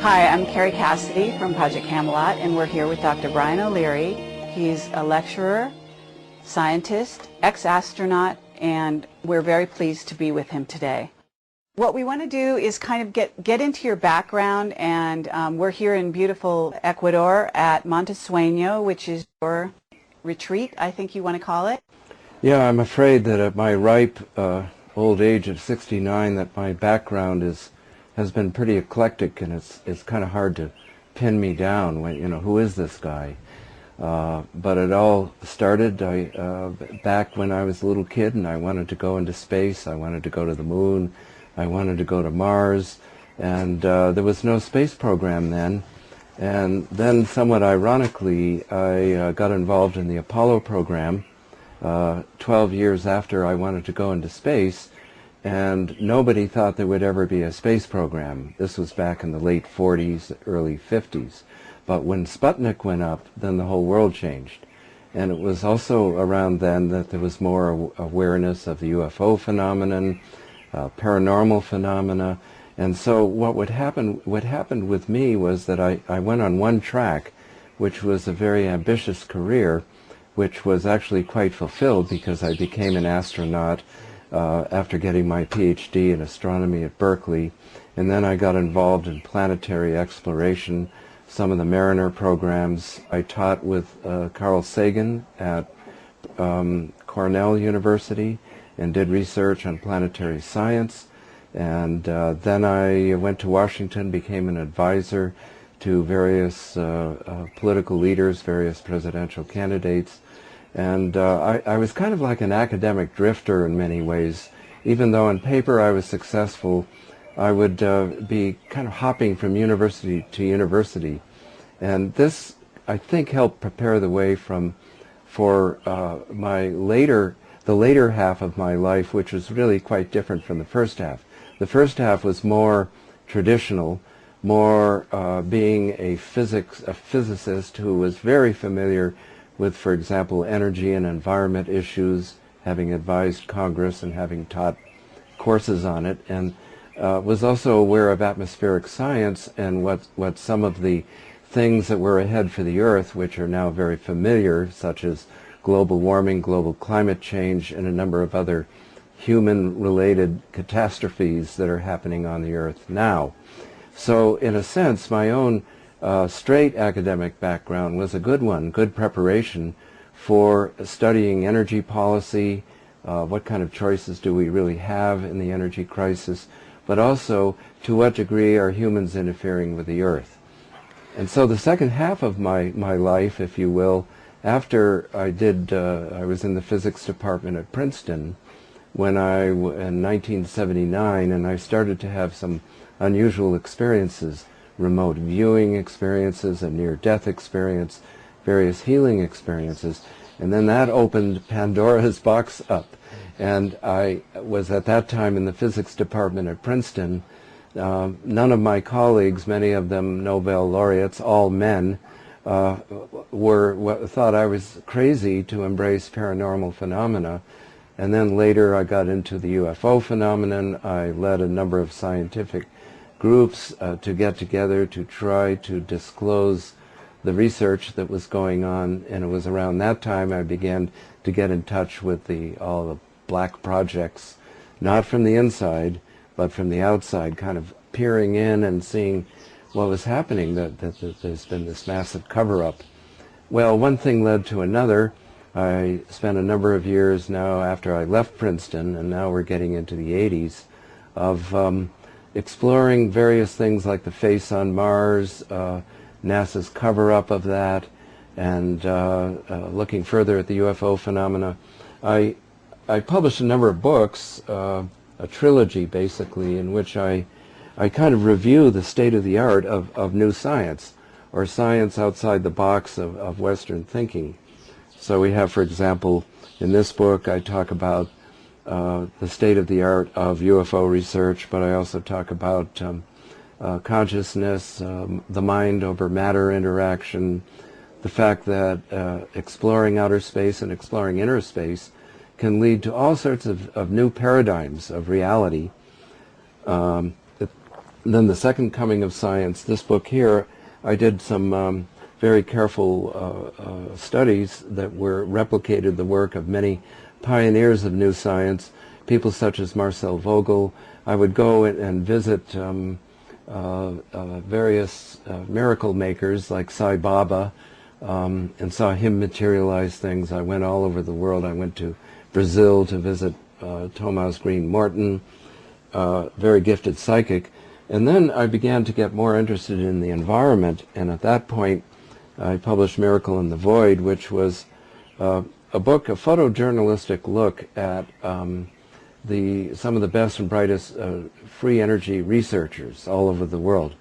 Hi, I'm Carrie Cassidy from Project Camelot, and we're here with Dr. Brian O'Leary. He's a lecturer, scientist, ex-astronaut, and we're very pleased to be with him today. What we want to do is kind of get into your background, and we're here in beautiful Ecuador at Monte Sueño, which is your retreat, I think you want to call it. Yeah, I'm afraid that at my ripe old age of 69 that my background has been pretty eclectic, and it's kind of hard to pin me down when, who is this guy? But it all started back when I was a little kid and I wanted to go into space. I wanted to go to the moon. I wanted to go to Mars. And there was no space program then. And then, somewhat ironically, I got involved in the Apollo program 12 years after I wanted to go into space. And nobody thought there would ever be a space program. This was back in the late 40s, early 50s. But when Sputnik went up, then the whole world changed. And it was also around then that there was more awareness of the UFO phenomenon, paranormal phenomena. And so what happened with me was that I went on one track, which was a very ambitious career, which was actually quite fulfilled because I became an astronaut after getting my PhD in astronomy at Berkeley. And then I got involved in planetary exploration, some of the Mariner programs. I taught with Carl Sagan at Cornell University and did research on planetary science. And then I went to Washington, became an advisor to various political leaders, various presidential candidates. And I was kind of like an academic drifter in many ways. Even though on paper I was successful, I would be kind of hopping from university to university. And this, I think, helped prepare the way for the later half of my life, which was really quite different from the first half. The first half was more traditional, more being a physicist who was very familiar with, for example, energy and environment issues, having advised Congress and having taught courses on it, and was also aware of atmospheric science and what some of the things that were ahead for the Earth, which are now very familiar, such as global warming, global climate change, and a number of other human-related catastrophes that are happening on the Earth now. So, in a sense, my own straight academic background was a good one, good preparation for studying energy policy, what kind of choices do we really have in the energy crisis, but also to what degree are humans interfering with the Earth. And so the second half of my life, if you will, after I was in the physics department at Princeton in 1979, and I started to have some unusual experiences, remote viewing experiences, a near-death experience, various healing experiences, and then that opened Pandora's box up. And I was at that time in the physics department at Princeton. None of my colleagues, many of them Nobel laureates, all men, thought I was crazy to embrace paranormal phenomena. And then later I got into the UFO phenomenon. I led a number of scientific groups to get together to try to disclose the research that was going on, and it was around that time I began to get in touch with all the black projects, not from the inside, but from the outside, kind of peering in and seeing what was happening, that there's been this massive cover-up. Well, one thing led to another. I spent a number of years now after I left Princeton, and now we're getting into the 80s, of exploring various things like the face on Mars, NASA's cover-up of that, and looking further at the UFO phenomena. I published a number of books, a trilogy basically, in which I kind of review the state of the art of new science, or science outside the box of Western thinking. So we have, for example, in this book I talk about the state of the art of UFO research, but I also talk about consciousness, the mind over matter interaction, the fact that exploring outer space and exploring inner space can lead to all sorts of new paradigms of reality. then the second coming of science, this book here, I did some very careful studies that were replicated the work of many pioneers of new science, people such as Marcel Vogel. I would go and visit various miracle makers like Sai Baba, and saw him materialize things. I went all over the world. I went to Brazil to visit Thomas Green Morton, very gifted psychic. And then I began to get more interested in the environment, and at that point I published Miracle in the Void, which was a book, a photojournalistic look at some of the best and brightest free energy researchers all over the world,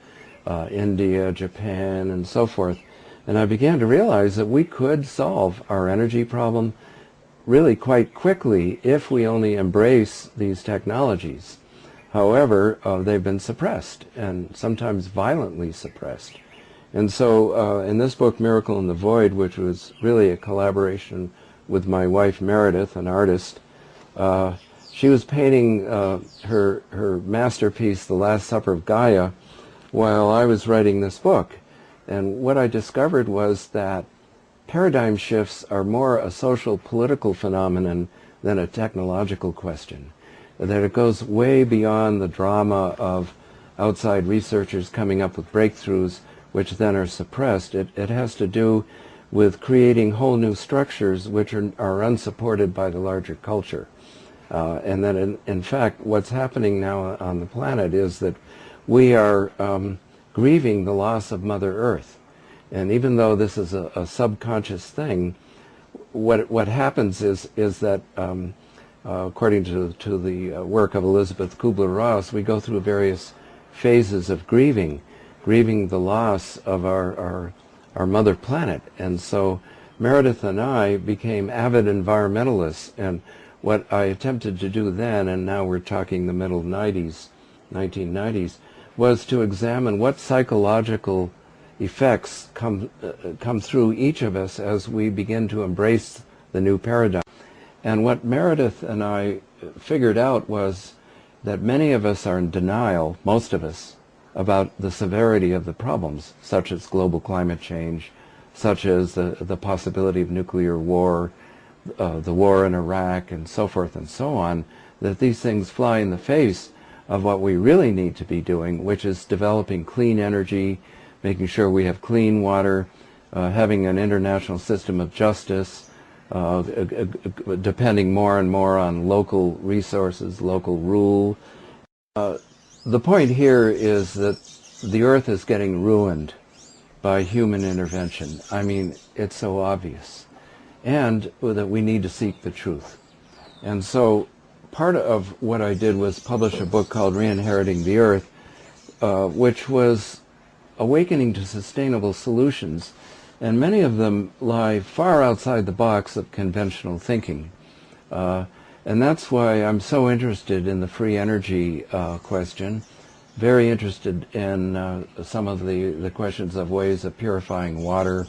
India, Japan, and so forth. And I began to realize that we could solve our energy problem really quite quickly if we only embrace these technologies. However, they've been suppressed, and sometimes violently suppressed. And so in this book, Miracle in the Void, which was really a collaboration with my wife Meredith, an artist, she was painting her masterpiece, The Last Supper of Gaia, while I was writing this book. And what I discovered was that paradigm shifts are more a social political phenomenon than a technological question. That it goes way beyond the drama of outside researchers coming up with breakthroughs which then are suppressed. It has to do with creating whole new structures which are unsupported by the larger culture. And that in fact what's happening now on the planet is that we are grieving the loss of Mother Earth. And even though this is a subconscious thing, what happens is that according to the work of Elizabeth Kubler-Ross, we go through various phases of grieving the loss of our mother planet. And so Meredith and I became avid environmentalists, and what I attempted to do then, and now we're talking the middle 90s, 1990s, was to examine what psychological effects come through each of us as we begin to embrace the new paradigm. And what Meredith and I figured out was that many of us are in denial, most of us, about the severity of the problems, such as global climate change, such as the possibility of nuclear war, the war in Iraq, and so forth and so on, that these things fly in the face of what we really need to be doing, which is developing clean energy, making sure we have clean water, having an international system of justice, depending more and more on local resources, local rule. The point here is that the earth is getting ruined by human intervention. I mean, it's so obvious. And that we need to seek the truth. And so part of what I did was publish a book called Re-Inheriting the Earth, which was awakening to sustainable solutions. And many of them lie far outside the box of conventional thinking. And that's why I'm so interested in the free energy question, very interested in some of the questions of ways of purifying water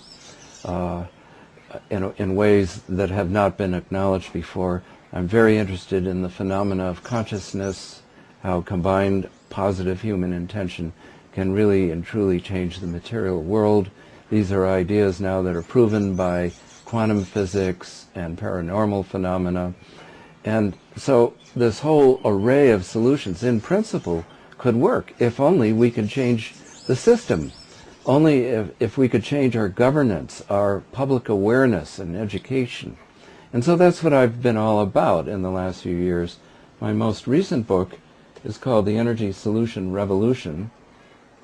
in ways that have not been acknowledged before. I'm very interested in the phenomena of consciousness, how combined positive human intention can really and truly change the material world. These are ideas now that are proven by quantum physics and paranormal phenomena. And so this whole array of solutions, in principle, could work if only we could change the system. Only if we could change our governance, our public awareness and education. And so that's what I've been all about in the last few years. My most recent book is called The Energy Solution Revolution,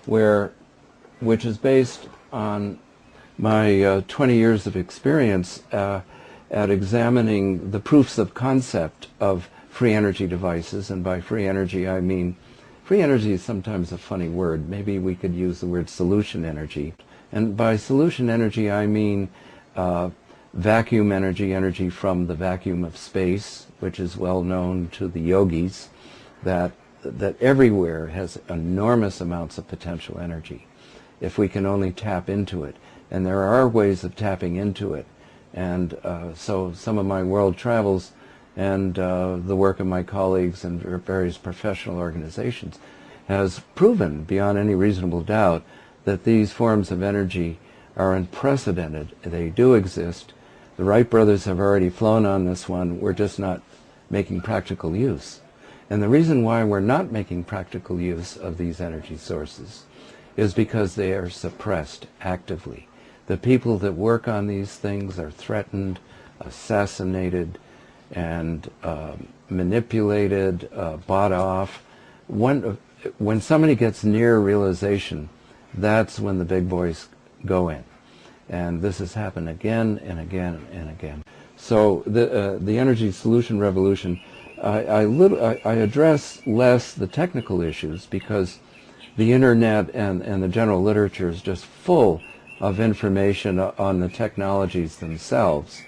which is based on my 20 years of experience at examining the proofs of concept of free energy devices. And by free energy I mean, free energy is sometimes a funny word. Maybe we could use the word solution energy. And by solution energy I mean vacuum energy, energy from the vacuum of space, which is well known to the yogis, that everywhere has enormous amounts of potential energy if we can only tap into it. And there are ways of tapping into it. And so some of my world travels and the work of my colleagues and various professional organizations has proven beyond any reasonable doubt that these forms of energy are unprecedented. They do exist. The Wright brothers have already flown on this one. We're just not making practical use. And the reason why we're not making practical use of these energy sources is because they are suppressed actively. The people that work on these things are threatened, assassinated, and manipulated, bought off. When somebody gets near realization, that's when the big boys go in. And this has happened again and again and again. So the energy solution revolution, I address less the technical issues because the internet and the general literature is just full of information on the technologies themselves.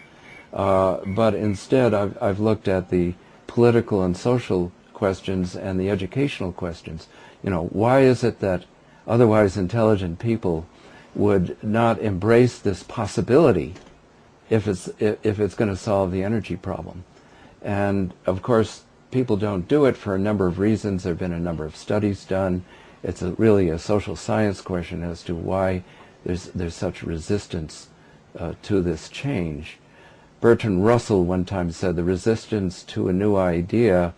But instead I've looked at the political and social questions and the educational questions. You know, why is it that otherwise intelligent people would not embrace this possibility if it's going to solve the energy problem? And of course people don't do it for a number of reasons. There have been a number of studies done. It's really a social science question as to why there's such resistance to this change. Bertrand Russell one time said the resistance to a new idea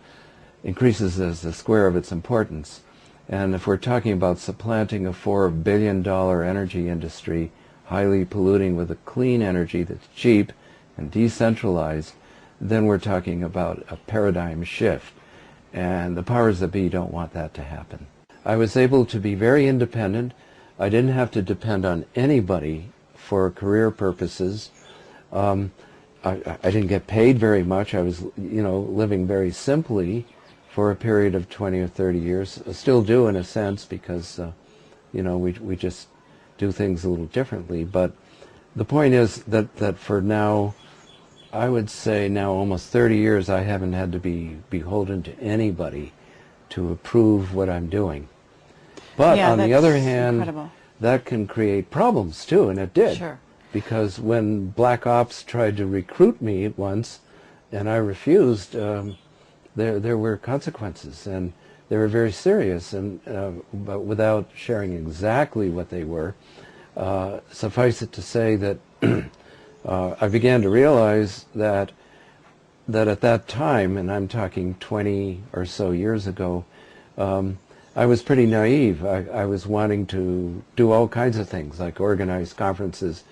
increases as the square of its importance. And if we're talking about supplanting a $4 billion energy industry, highly polluting with a clean energy that's cheap and decentralized, then we're talking about a paradigm shift. And the powers that be don't want that to happen. I was able to be very independent. I didn't have to depend on anybody for career purposes. I didn't get paid very much. I was, living very simply for a period of 20 or 30 years. I still do in a sense because, we just do things a little differently. But the point is that for now, I would say now almost 30 years, I haven't had to be beholden to anybody to approve what I'm doing. But on the other hand, incredible. That can create problems too, and it did. Sure. Because when Black Ops tried to recruit me at once, and I refused, there were consequences, and they were very serious. And but without sharing exactly what they were, suffice it to say that I began to realize that at that time, and I'm talking 20 or so years ago, I was pretty naive. I was wanting to do all kinds of things, like organize conferences,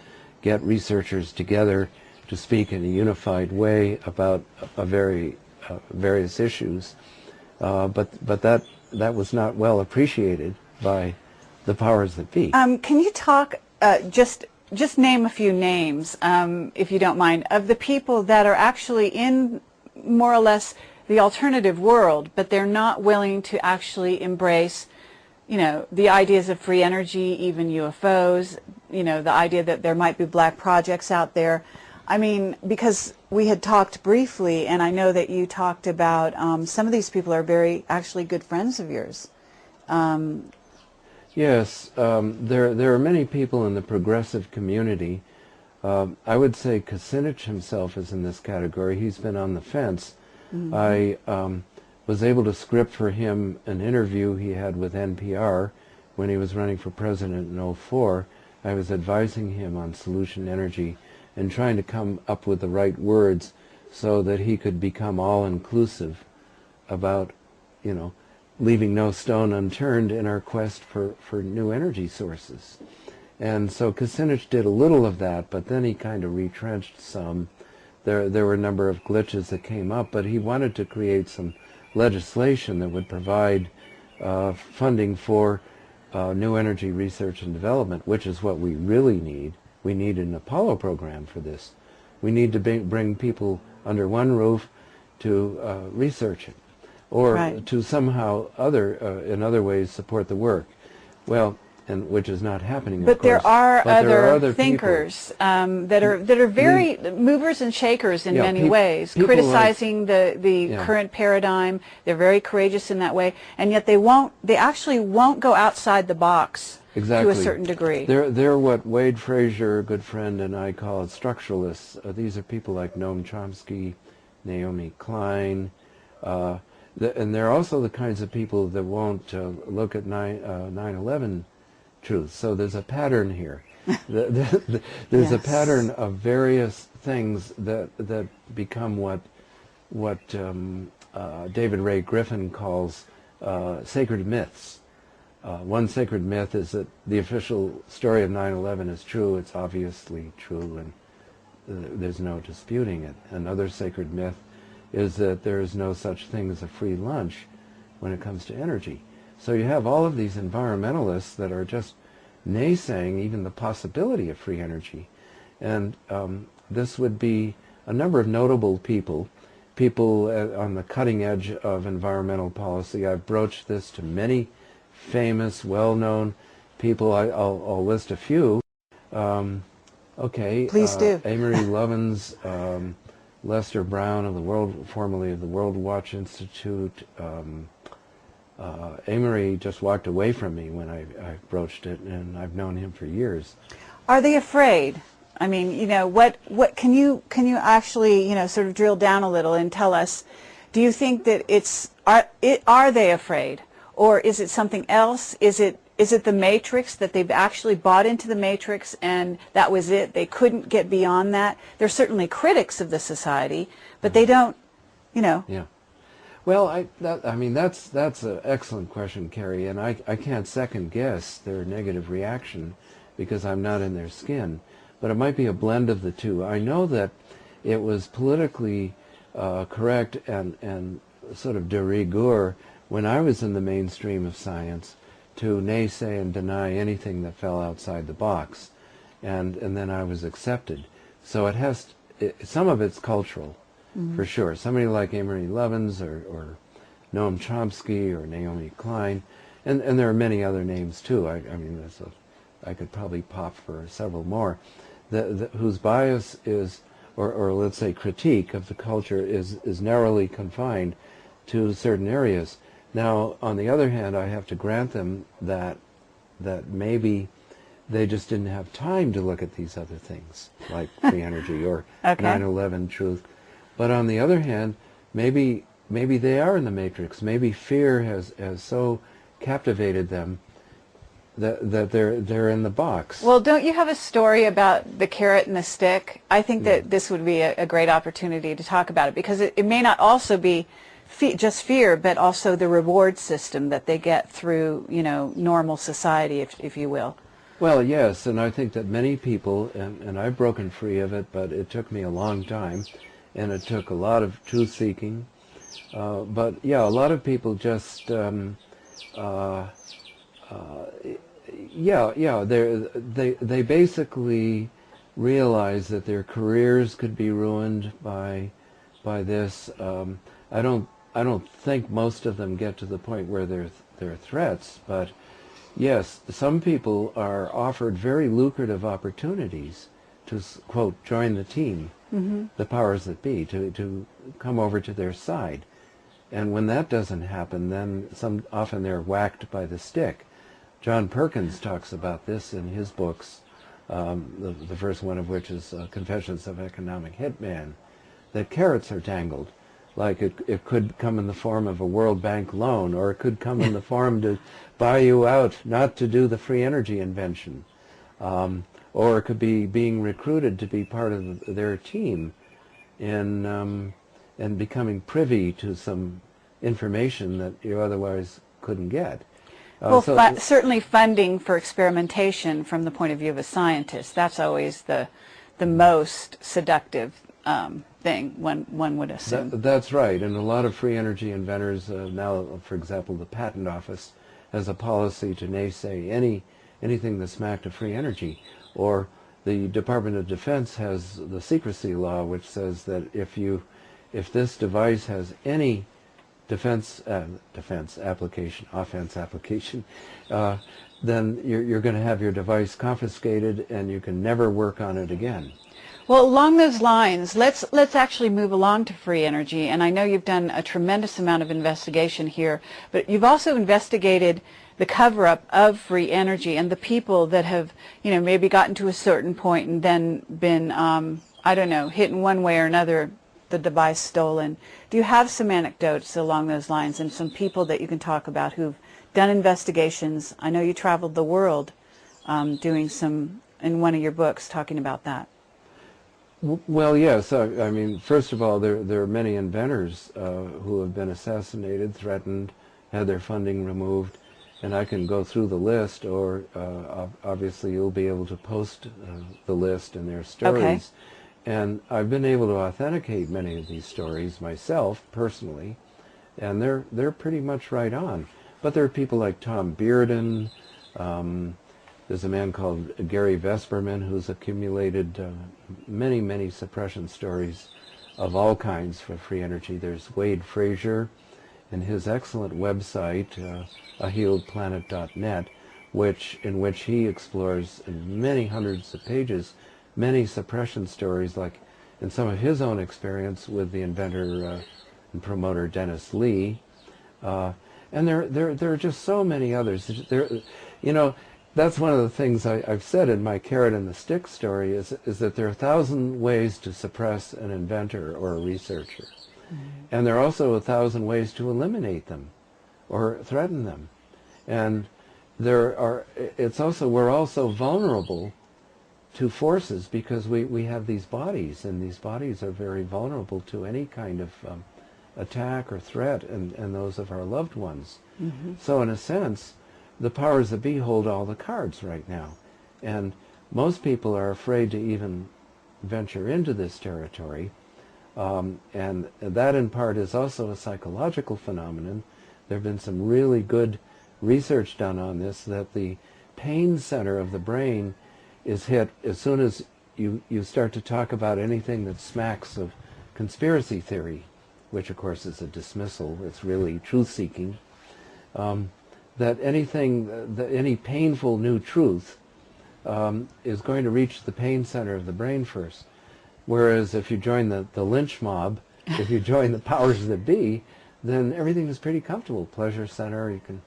get researchers together to speak in a unified way about various issues. But that was not well appreciated by the powers that be. Can you talk, just name a few names, if you don't mind, of the people that are actually in more or less the alternative world, but they're not willing to actually embrace, the ideas of free energy, even UFOs, the idea that there might be black projects out there. I mean, because we had talked briefly, and I know that you talked about some of these people are very actually good friends of yours. Yes, there are many people in the progressive community. I would say Kucinich himself is in this category. He's been on the fence. Mm-hmm. I was able to script for him an interview he had with NPR when he was running for president in 2004. I was advising him on solution energy and trying to come up with the right words so that he could become all-inclusive about, leaving no stone unturned in our quest for new energy sources. And so Kucinich did a little of that, but then he kind of retrenched some. There were a number of glitches that came up, but he wanted to create some legislation that would provide funding for new energy research and development, which is what we really need. We need an Apollo program for this. We need to bring people under one roof to research it, or right. to somehow in other ways support the work. Well, and which is not happening. But of course. There are other thinkers that are very movers and shakers in many ways, criticizing the current paradigm. They're very courageous in that way, and yet they actually won't go outside the box to a certain degree. They're what Wade Frazier, a good friend, and I call it structuralists. These are people like Noam Chomsky, Naomi Klein. And they're also the kinds of people that won't look at 9/11 truth. So there's a pattern here. There's a pattern of various things that become what David Ray Griffin calls sacred myths. One sacred myth is that the official story of 9/11 is true. It's obviously true, and there's no disputing it. Another sacred myth is that there is no such thing as a free lunch when it comes to energy. So you have all of these environmentalists that are just naysaying even the possibility of free energy. And this would be a number of notable people on the cutting edge of environmental policy. I've broached this to many famous, well-known people. I'll list a few. Okay. Please do. Amory Lovins, Lester Brown of formerly of the World Watch Institute. Amory just walked away from me when I broached it, and I've known him for years. Are they afraid? I mean, you know, what can you actually, you know, sort of drill down a little and tell us? Do you think that are they afraid, or is it something else? Is it the matrix, that they've actually bought into the matrix and that was it? They couldn't get beyond that. They're certainly critics of the society, but they don't, you know. Yeah. Well, I mean, that's an excellent question, Carrie, and I can't second guess their negative reaction because I'm not in their skin. But it might be a blend of the two. I know that it was politically correct and sort of de rigueur when I was in the mainstream of science to naysay and deny anything that fell outside the box, and then I was accepted. So it has some of it's cultural, for sure. Somebody like Amory Lovins or Noam Chomsky or Naomi Klein, and there are many other names too. I mean, I could probably pop for several more, whose bias is, or let's say critique of the culture is narrowly confined to certain areas. Now, on the other hand, I have to grant them that maybe they just didn't have time to look at these other things, like free energy or 9/11 truth. But on the other hand, maybe they are in the matrix. Maybe fear has so captivated them that they're in the box. Well, don't you have a story about the carrot and the stick? I think that this would be a great opportunity to talk about it, because it may not also be just fear, but also the reward system that they get through, you know, normal society, if you will. Well, yes, and I think that many people, and I've broken free of it, but it took me a long time, and it took a lot of truth-seeking. But yeah, a lot of people just, they basically realize that their careers could be ruined by this. I don't think most of them get to the point where they're threats, but yes, some people are offered very lucrative opportunities to, quote, join the team, the powers that be, to come over to their side. And when that doesn't happen, then often they're whacked by the stick. John Perkins talks about this in his books, the first one of which is Confessions of Economic Hitman, that carrots are dangled. Like it could come in the form of a World Bank loan, or it could come in the form to buy you out not to do the free energy invention. Or it could be being recruited to be part of their team and becoming privy to some information that you otherwise couldn't get. Well, certainly funding for experimentation from the point of view of a scientist, that's always the most seductive thing, one would assume. That's right, and a lot of free energy inventors now, for example, the Patent Office has a policy to naysay anything that smacked of free energy, or the Department of Defense has the secrecy law, which says that if this device has any offense application, then you're going to have your device confiscated and you can never work on it again. Well, along those lines, let's actually move along to free energy. And I know you've done a tremendous amount of investigation here, but you've also investigated the cover-up of free energy and the people that have, you know, maybe gotten to a certain point and then been, I don't know, hit in one way or another the device stolen. Do you have some anecdotes along those lines and some people that you can talk about who've done investigations? I know you traveled the world doing some, in one of your books, talking about that. Well, yes. I mean, first of all, there are many inventors who have been assassinated, threatened, had their funding removed, and I can go through the list, or obviously you'll be able to post the list and their stories. Okay. And I've been able to authenticate many of these stories myself, personally, and they're pretty much right on. But there are people like Tom Bearden. There's a man called Gary Vesperman who's accumulated many suppression stories of all kinds for free energy. There's Wade Frazier and his excellent website, ahealedplanet.net, in which he explores in many hundreds of pages many suppression stories, like in some of his own experience with the inventor and promoter Dennis Lee. And there are just so many others. You know, that's one of the things I've said in my carrot and the stick story is that there are 1,000 ways to suppress an inventor or a researcher. Mm-hmm. And there are also 1,000 ways to eliminate them or threaten them. And we're also vulnerable to forces because we have these bodies, and these bodies are very vulnerable to any kind of attack or threat, and those of our loved ones. Mm-hmm. So in a sense, the powers that be hold all the cards right now. And most people are afraid to even venture into this territory. And that in part is also a psychological phenomenon. There have been some really good research done on this, that the pain center of the brain is hit as soon as you start to talk about anything that smacks of conspiracy theory, which of course is a dismissal. It's really truth-seeking. That any painful new truth is going to reach the pain center of the brain first. Whereas if you join the lynch mob, if you join the powers that be, then everything is pretty comfortable. Pleasure center, you can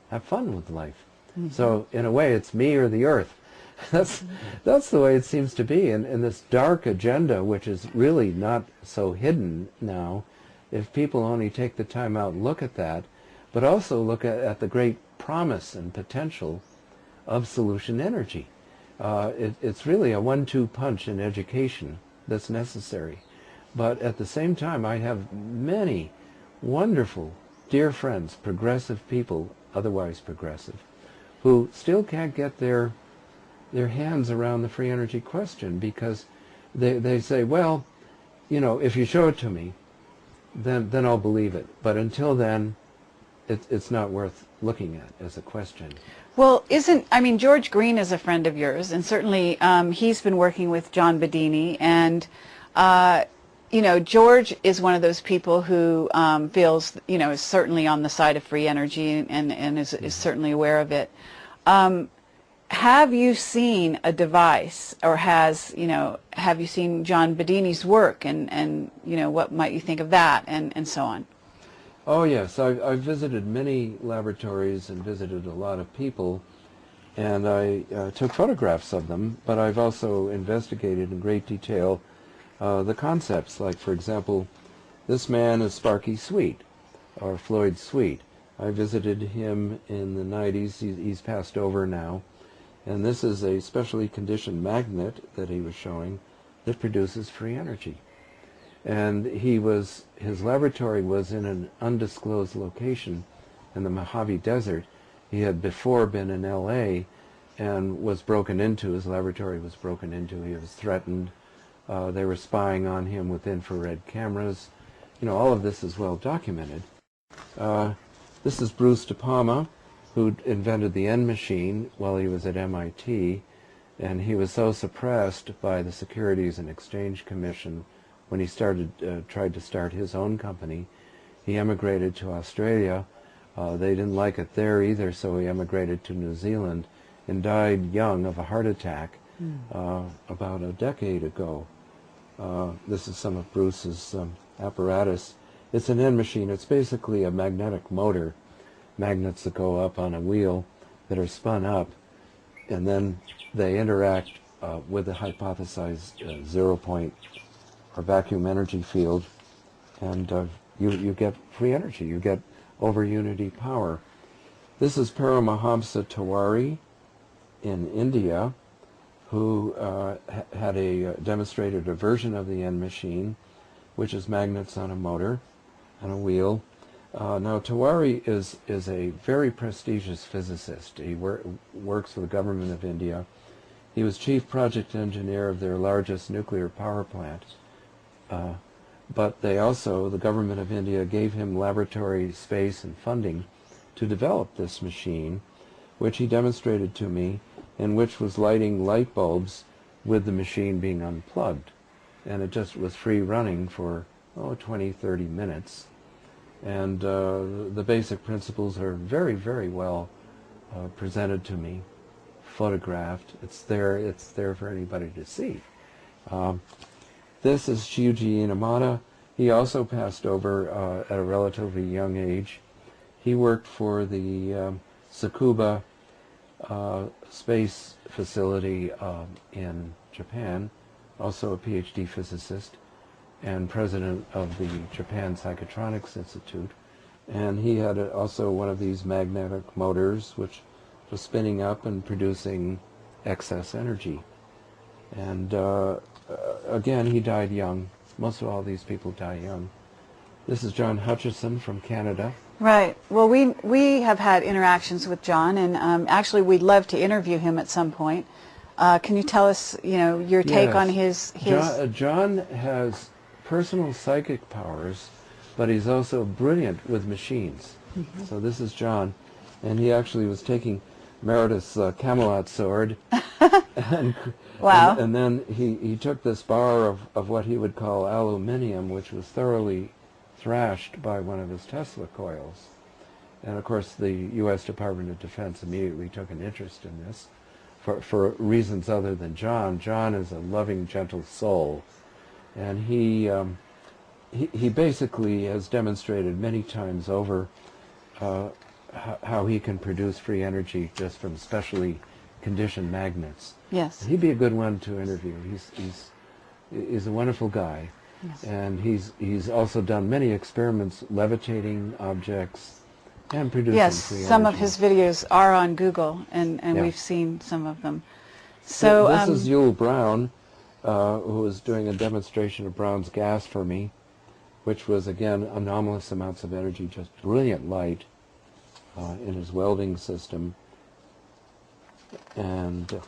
have fun with life. Mm-hmm. So in a way, it's me or the earth. That's the way it seems to be. And this dark agenda, which is really not so hidden now, if people only take the time out and look at that, but also look at the great promise and potential of solution energy. It's really a 1-2 punch in education that's necessary. But at the same time, I have many wonderful, dear friends, progressive people, otherwise progressive, who still can't get their hands around the free energy question, because they say, well, you know, if you show it to me, then I'll believe it. But until then, it's not worth looking at as a question. Well, George Green is a friend of yours, and certainly he's been working with John Bedini, and you know, George is one of those people who feels, you know, is certainly on the side of free energy and is certainly aware of it. Have you seen a device, or have you seen John Bedini's work, and you know, what might you think of that, and so on? Oh yes, I've visited many laboratories and visited a lot of people, and I took photographs of them, but I've also investigated in great detail the concepts. Like, for example, this man is Sparky Sweet, or Floyd Sweet. I visited him in the 90s. He's passed over now. And this is a specially conditioned magnet that he was showing that produces free energy. And his laboratory was in an undisclosed location in the Mojave Desert. He had before been in LA and was broken into. His laboratory was broken into. He was threatened. They were spying on him with infrared cameras. You know, all of this is well documented. This is Bruce De Palma, who invented the N machine while he was at MIT, and he was so suppressed by the Securities and Exchange Commission when he tried to start his own company. He emigrated to Australia. They didn't like it there either, so he emigrated to New Zealand and died young of a heart attack about a decade ago. This is some of Bruce's apparatus. It's an N machine. It's basically a magnetic motor, magnets that go up on a wheel that are spun up, and then they interact with the hypothesized 0 point or vacuum energy field, and you get free energy. You get over unity power. This is Paramahamsa Tiwari in India, who had demonstrated a version of the N machine, which is magnets on a motor and a wheel. Now, Tiwari is a very prestigious physicist. He works for the government of India. He was chief project engineer of their largest nuclear power plant. But the government of India gave him laboratory space and funding to develop this machine, which he demonstrated to me, and which was lighting light bulbs with the machine being unplugged. And it just was free running for 20, 30 minutes. And the basic principles are very, very well presented to me, photographed. It's there for anybody to see. This is Shuji Inamata. He also passed over at a relatively young age. He worked for the Tsukuba space facility in Japan, also a PhD physicist, and president of the Japan Psychotronics Institute. And he had also one of these magnetic motors which was spinning up and producing excess energy. And again, he died young. Most of all these people die young. This is John Hutchison from Canada. Right. Well, we have had interactions with John, and actually we'd love to interview him at some point. Can you tell us, your take on his... John has personal psychic powers, but he's also brilliant with machines. Mm-hmm. So this is John, and he actually was taking Meredith's Camelot sword, wow. and then he took this bar of what he would call aluminium, which was thoroughly thrashed by one of his Tesla coils. And of course the U.S. Department of Defense immediately took an interest in this for reasons other than John. John is a loving, gentle soul, and he basically has demonstrated many times over how he can produce free energy just from specially conditioned magnets. Yes. He'd be a good one to interview. He's a wonderful guy. Yes. And he's also done many experiments levitating objects and producing free energy. Some of his videos are on Google, and Yeah. we've seen some of them. So this is Yul Brown, who was doing a demonstration of Brown's gas for me, which was, again, anomalous amounts of energy, just brilliant light in his welding system. And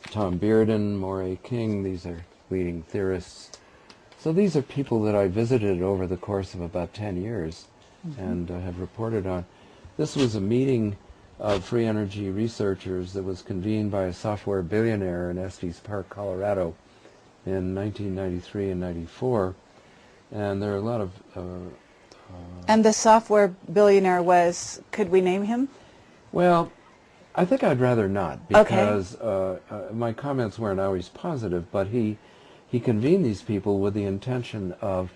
Tom Bearden, Moray King, these are leading theorists. So these are people that I visited over the course of about 10 years and have reported on. This was a meeting of free energy researchers that was convened by a software billionaire in Estes Park, Colorado in 1993 and 94. And there are a lot of... and the software billionaire was, could we name him? Well, I think I'd rather not, because my comments weren't always positive, but he convened these people with the intention of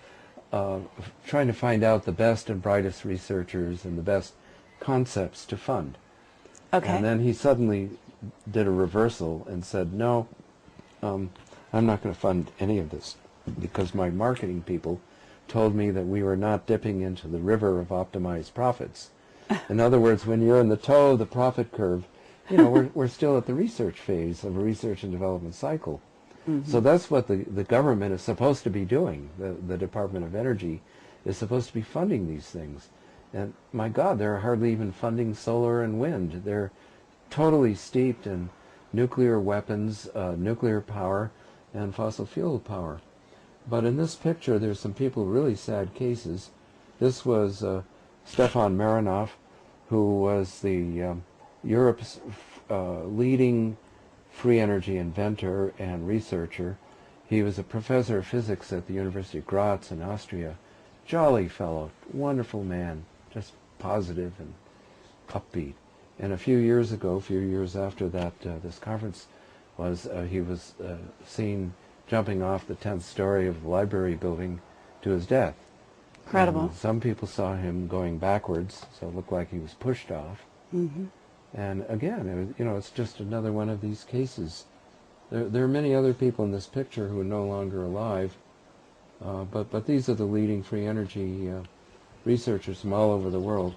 trying to find out the best and brightest researchers and the best concepts to fund. Okay. And then he suddenly did a reversal and said, no, I'm not going to fund any of this, because my marketing people told me that we were not dipping into the river of optimized profits. In other words, when you're in the toe of the profit curve, we're still at the research phase of a research and development cycle. Mm-hmm. So that's what the government is supposed to be doing. The Department of Energy is supposed to be funding these things. And my God, they're hardly even funding solar and wind. They're totally steeped in nuclear weapons, nuclear power, and fossil fuel power. But in this picture, there's some people, really sad cases. This was Stefan Marinov, who was the Europe's leading free energy inventor and researcher. He was a professor of physics at the University of Graz in Austria. Jolly fellow, wonderful man, just positive and upbeat. And a few years after that, this conference was, he was seen jumping off the 10th story of the library building to his death. Incredible. And some people saw him going backwards, so it looked like he was pushed off. Mm-hmm. And again, it's just another one of these cases. There are many other people in this picture who are no longer alive. But these are the leading free energy researchers from all over the world.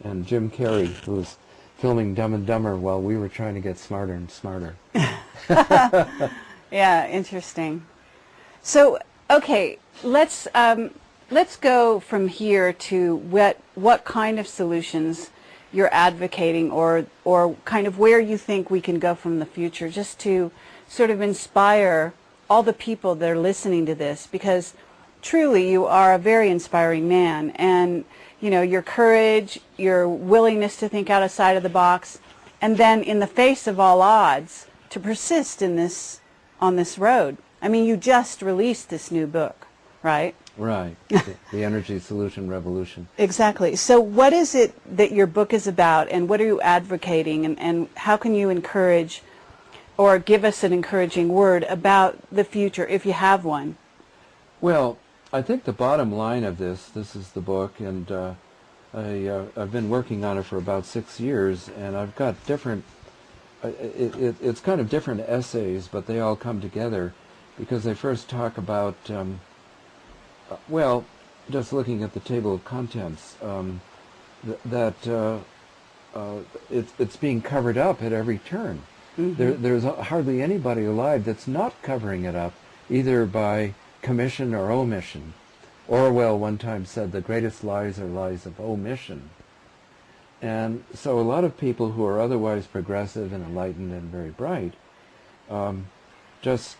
And Jim Carrey, who was filming Dumb and Dumber while we were trying to get smarter and smarter. Yeah, interesting. So, okay, let's go from here to what kind of solutions you're advocating, or kind of where you think we can go from the future, just to sort of inspire all the people that are listening to this, because truly you are a very inspiring man, and you know, your courage, your willingness to think outside of the box, and then in the face of all odds to persist in this, on this road. I mean, you just released this new book, right? Right. The Energy Solution Revolution. Exactly. So what is it that your book is about, and what are you advocating, and how can you encourage or give us an encouraging word about the future, if you have one? Well, I think the bottom line of this is the book, and I've been working on it for about 6 years, and I've got different, it's kind of different essays, but they all come together because they first talk about, well, just looking at the table of contents, it's being covered up at every turn. Mm-hmm. There's hardly anybody alive that's not covering it up, either by commission or omission. Orwell one time said the greatest lies are lies of omission. And so a lot of people who are otherwise progressive and enlightened and very bright just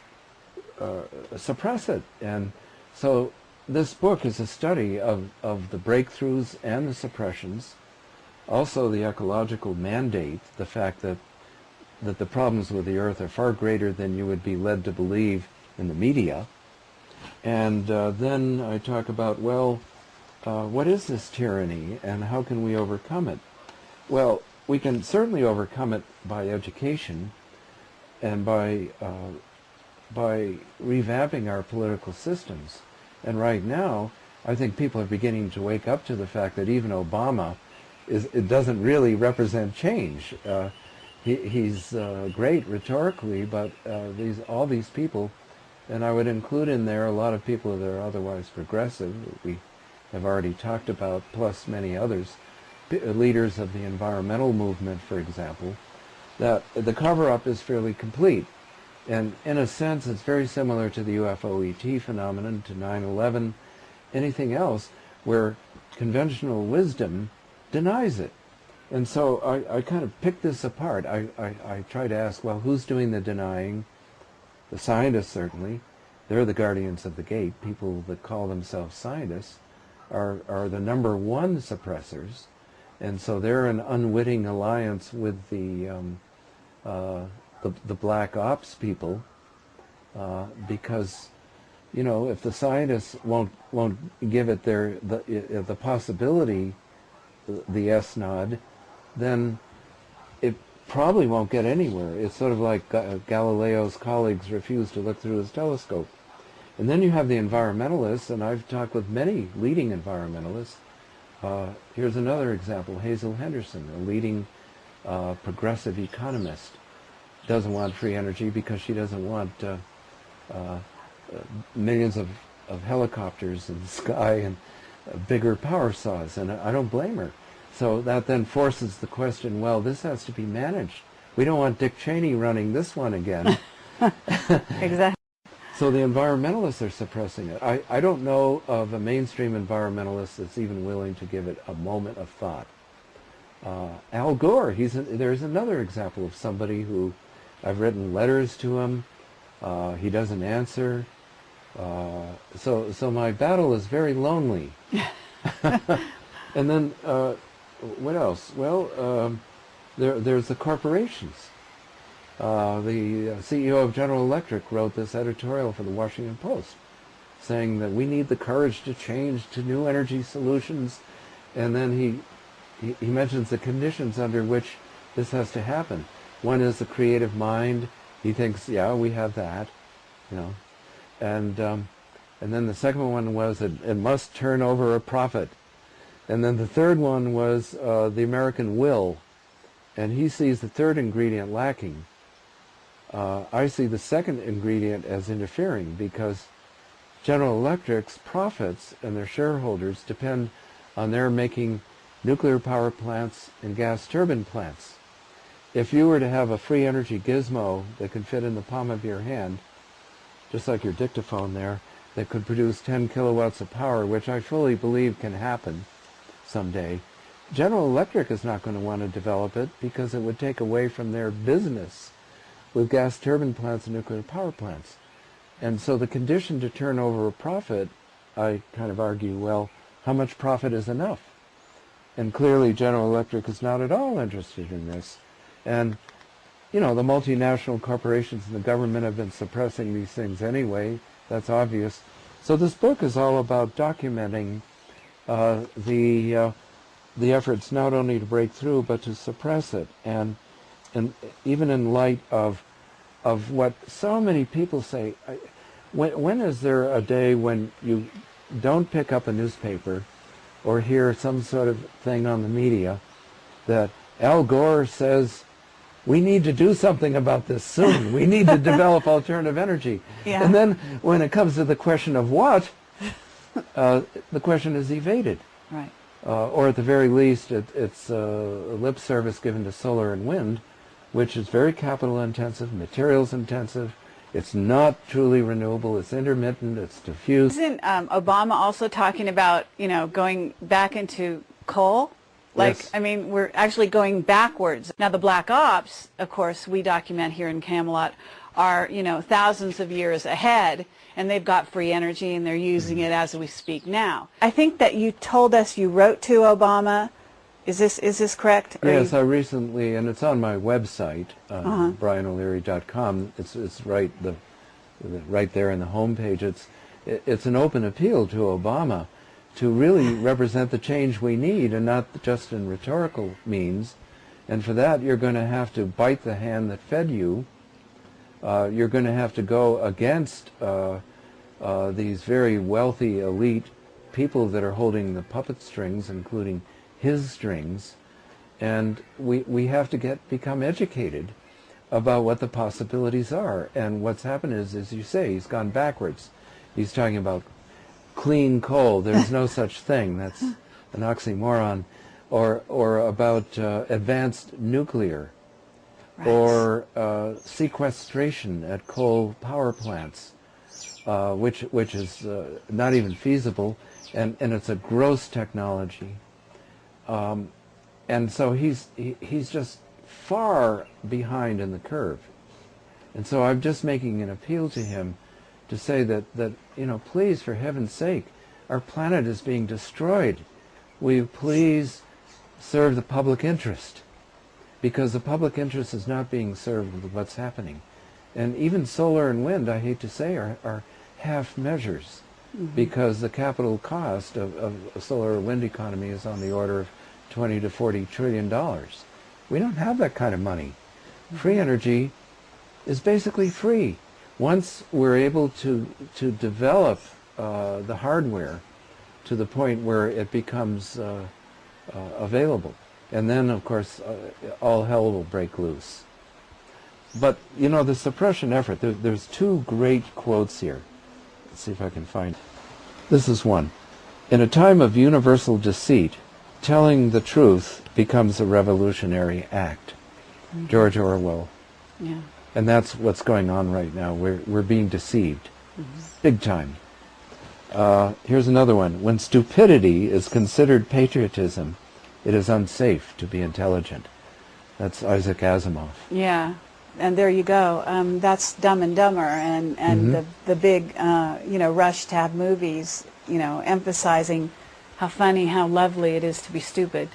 suppress it. And so this book is a study of the breakthroughs and the suppressions, also the ecological mandate, the fact that the problems with the earth are far greater than you would be led to believe in the media. And then I talk about, well, what is this tyranny and how can we overcome it? Well, we can certainly overcome it by education and by revamping our political systems. And right now, I think people are beginning to wake up to the fact that even Obama it doesn't really represent change. He's great rhetorically, but all these people, and I would include in there a lot of people that are otherwise progressive, that we have already talked about, plus many others, leaders of the environmental movement, for example, that the cover-up is fairly complete. And in a sense, it's very similar to the UFO ET phenomenon, to 9/11, anything else, where conventional wisdom denies it. And so I kind of pick this apart. I try to ask, well, who's doing the denying? The scientists, certainly. They're the guardians of the gate. People that call themselves scientists are the number one suppressors. And so they're an unwitting alliance with the black ops people, because, you know, if the scientists won't give it the possibility, the S nod, then it probably won't get anywhere. It's sort of like Galileo's colleagues refused to look through his telescope. And then you have the environmentalists, and I've talked with many leading environmentalists. Here's another example, Hazel Henderson, a leading progressive economist. Doesn't want free energy because she doesn't want millions of helicopters in the sky and bigger power saws, and I don't blame her. So that then forces the question, well, this has to be managed. We don't want Dick Cheney running this one again. Exactly. So the environmentalists are suppressing it. I don't know of a mainstream environmentalist that's even willing to give it a moment of thought. Al Gore, there's another example of somebody who I've written letters to him. He doesn't answer. So my battle is very lonely. And then what else? Well, there's the corporations. The CEO of General Electric wrote this editorial for the Washington Post saying that we need the courage to change to new energy solutions, and then he mentions the conditions under which this has to happen. One is the creative mind. He thinks, yeah, we have that, you know, and then the second one was it must turn over a profit, and then the third one was the American will, and he sees the third ingredient lacking. I see the second ingredient as interfering, because General Electric's profits and their shareholders depend on their making nuclear power plants and gas turbine plants. If you were to have a free energy gizmo that could fit in the palm of your hand, just like your dictaphone there, that could produce 10 kilowatts of power, which I fully believe can happen someday, General Electric is not going to want to develop it because it would take away from their business with gas turbine plants and nuclear power plants. And so the condition to turn over a profit, I kind of argue, well, how much profit is enough? And clearly General Electric is not at all interested in this. And, you know, the multinational corporations and the government have been suppressing these things anyway. That's obvious. So this book is all about documenting the efforts not only to break through but to suppress it. And even in light of what so many people say, when is there a day when you don't pick up a newspaper or hear some sort of thing on the media that Al Gore says, we need to do something about this soon. We need to develop alternative energy. Yeah. And then when it comes to the question of what, the question is evaded. Right. Or at the very least, it's lip service given to solar and wind, which is very capital intensive, materials intensive. It's not truly renewable. It's intermittent. It's diffuse. Isn't Obama also talking about, you know, going back into coal? Like, Yes. I mean, we're actually going backwards. Now, the black ops, of course, we document here in Camelot, are, you know, thousands of years ahead, and they've got free energy, and they're using it as we speak now. I think that you told us you wrote to Obama. Is this correct? Yes, I recently, and it's on my website, brianoleary.com. It's right there in the homepage. It's an open appeal to Obama to really represent the change we need, and not just in rhetorical means. And for that, you're going to have to bite the hand that fed you. You're going to have to go against these very wealthy, elite people that are holding the puppet strings, including his strings, and we have to become educated about what the possibilities are. And what's happened is, as you say, he's gone backwards. He's talking about clean coal. There's no such thing. That's an oxymoron. Or about advanced nuclear, Right. or sequestration at coal power plants, which is not even feasible, and it's a gross technology. And so he's just far behind in the curve. And so I'm just making an appeal to him to say that you know, please, for heaven's sake, our planet is being destroyed. Will you please serve the public interest? Because the public interest is not being served with what's happening. And even solar and wind, I hate to say, are half measures. Because the capital cost of a solar or wind economy is on the order of $20 to $40 trillion. We don't have that kind of money. Free energy is basically free. Once we're able to develop the hardware to the point where it becomes available, and then of course all hell will break loose. But you know, the suppression effort, there's two great quotes here. Let's see if I can find it. This is one. In a time of universal deceit, telling the truth becomes a revolutionary act. George Orwell. Yeah. And that's what's going on right now. We're being deceived. Big time. Here's another one. When stupidity is considered patriotism, it is unsafe to be intelligent. That's Isaac Asimov. Yeah. And there you go. That's Dumb and Dumber, and the big rush to have movies, emphasizing how funny, how lovely it is to be stupid.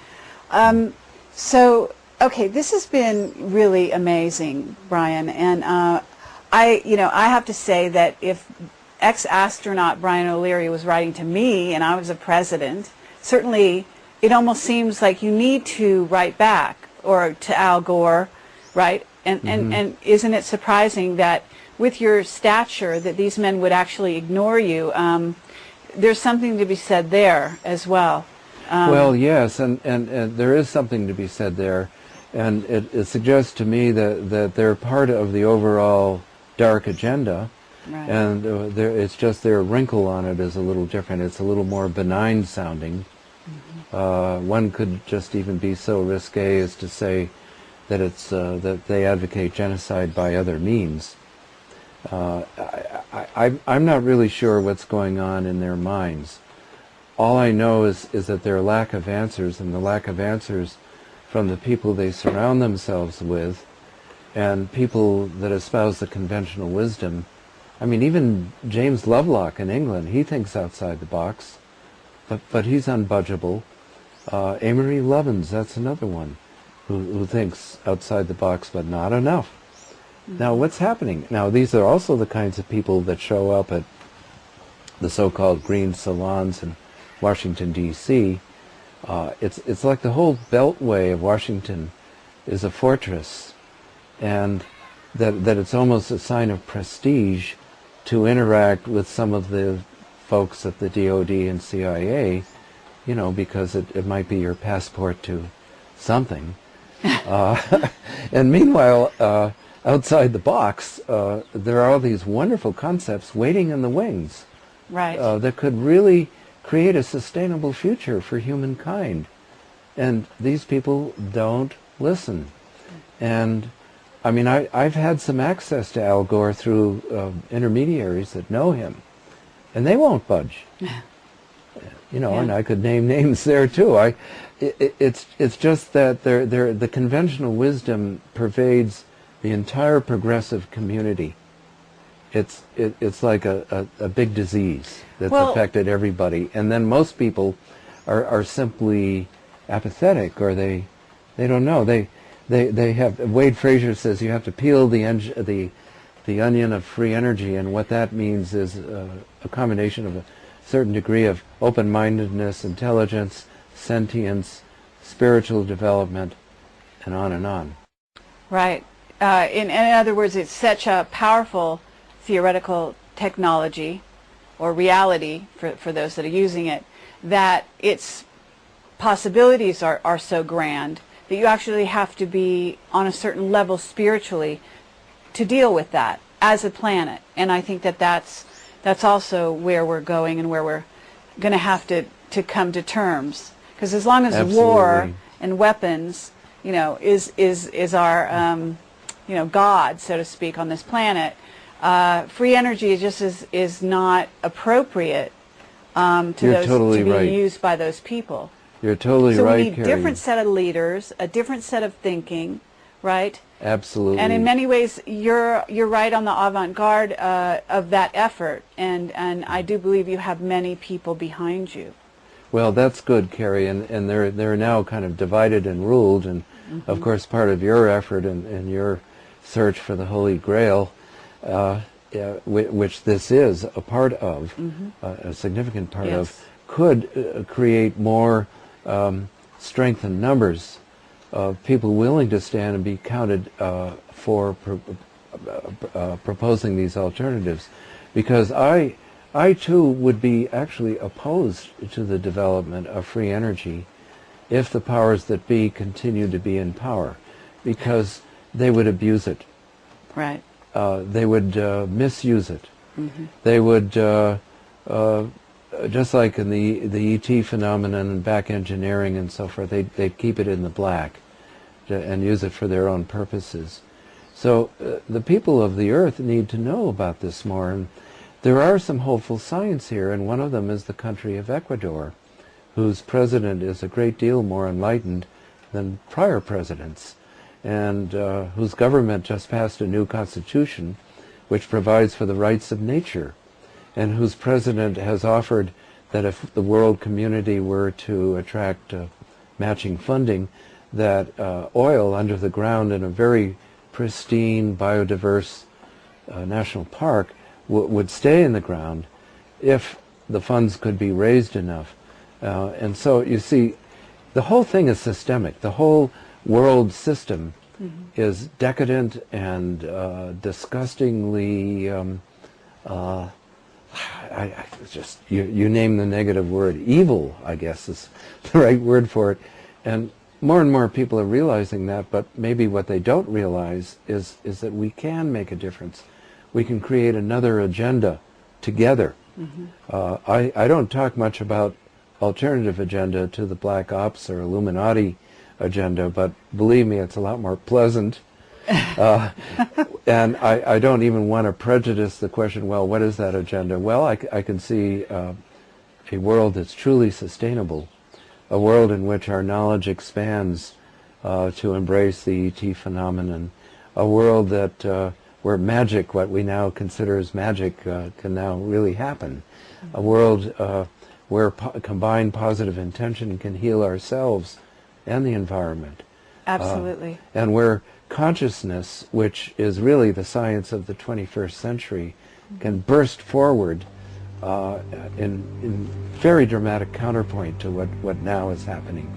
So, okay, this has been really amazing, Brian, and I have to say that if ex-astronaut Brian O'Leary was writing to me and I was a president, certainly it almost seems like you need to write back, or to Al Gore, right? And isn't it surprising that with your stature that these men would actually ignore you? There's something to be said there as well. Well, yes, and there is something to be said there, and it suggests to me that they're part of the overall dark agenda, Right. And it's just their wrinkle on it is a little different. It's a little more benign sounding. One could just even be so risque as to say that it's that they advocate genocide by other means. I'm not really sure what's going on in their minds. All I know is that their lack of answers, and the lack of answers from the people they surround themselves with, and people that espouse the conventional wisdom. I mean, even James Lovelock in England, he thinks outside the box, but he's unbudgeable. Amory Lovins, that's another one, who thinks outside the box, but not enough. Now, what's happening? Now, these are also the kinds of people that show up at the so-called green salons in Washington, D.C. It's like the whole beltway of Washington is a fortress, and that it's almost a sign of prestige to interact with some of the folks at the DOD and CIA, you know, because it might be your passport to something. And meanwhile, outside the box, there are all these wonderful concepts waiting in the wings, Right. that could really create a sustainable future for humankind. And these people don't listen. And I mean, I've had some access to Al Gore through intermediaries that know him, and they won't budge. You know, and I could name names there too. It's just that the conventional wisdom pervades the entire progressive community. It's like a big disease that's affected everybody, and then most people are simply apathetic, or they don't know. They have, Wade Frazier says you have to peel the onion of free energy, and what that means is a combination of a certain degree of open-mindedness, intelligence, sentience, spiritual development, and on and on. Right. In other words, it's such a powerful theoretical technology or reality for those that are using it, that its possibilities are so grand that you actually have to be on a certain level spiritually to deal with that as a planet. And I think that's also where we're going, and where we're going to have to come to terms. Because as long as war and weapons, you know, is our you know, God, so to speak, on this planet, free energy just is not appropriate to be used by those people. You're totally right, So we need a Carrie. different set of leaders, a different set of thinking, right? Absolutely. And in many ways, you're right on the avant-garde of that effort, and I do believe you have many people behind you. Well, that's good, Carrie, and they're now kind of divided and ruled, and of course part of your effort and your search for the Holy Grail, which this is a part of, a significant part of, could create more strength in numbers of people willing to stand and be counted for proposing these alternatives, because I too would be actually opposed to the development of free energy if the powers that be continue to be in power, because they would abuse it. Right. They would misuse it. They would, just like in the ET phenomenon and back engineering and so forth, they'd keep it in the black and use it for their own purposes. So the people of the earth need to know about this more, and there are some hopeful signs here, and one of them is the country of Ecuador, whose president is a great deal more enlightened than prior presidents, and whose government just passed a new constitution which provides for the rights of nature, and whose president has offered that if the world community were to attract matching funding, that oil under the ground in a very pristine, biodiverse national park would stay in the ground if the funds could be raised enough. And so you see, the whole thing is systemic. The whole world system is decadent and disgustingly, you name the negative word, evil, I guess is the right word for it. And more people are realizing that, but maybe what they don't realize is that we can make a difference. we can create another agenda together. I don't talk much about alternative agenda to the Black Ops or Illuminati agenda, but believe me, it's a lot more pleasant. And I don't even want to prejudice the question, well, what is that agenda? Well, I can see a world that's truly sustainable, a world in which our knowledge expands to embrace the ET phenomenon, a world that where magic, what we now consider as magic, can now really happen, a world where combined positive intention can heal ourselves and the environment. Absolutely. And where consciousness, which is really the science of the 21st century, can burst forward in very dramatic counterpoint to what now is happening.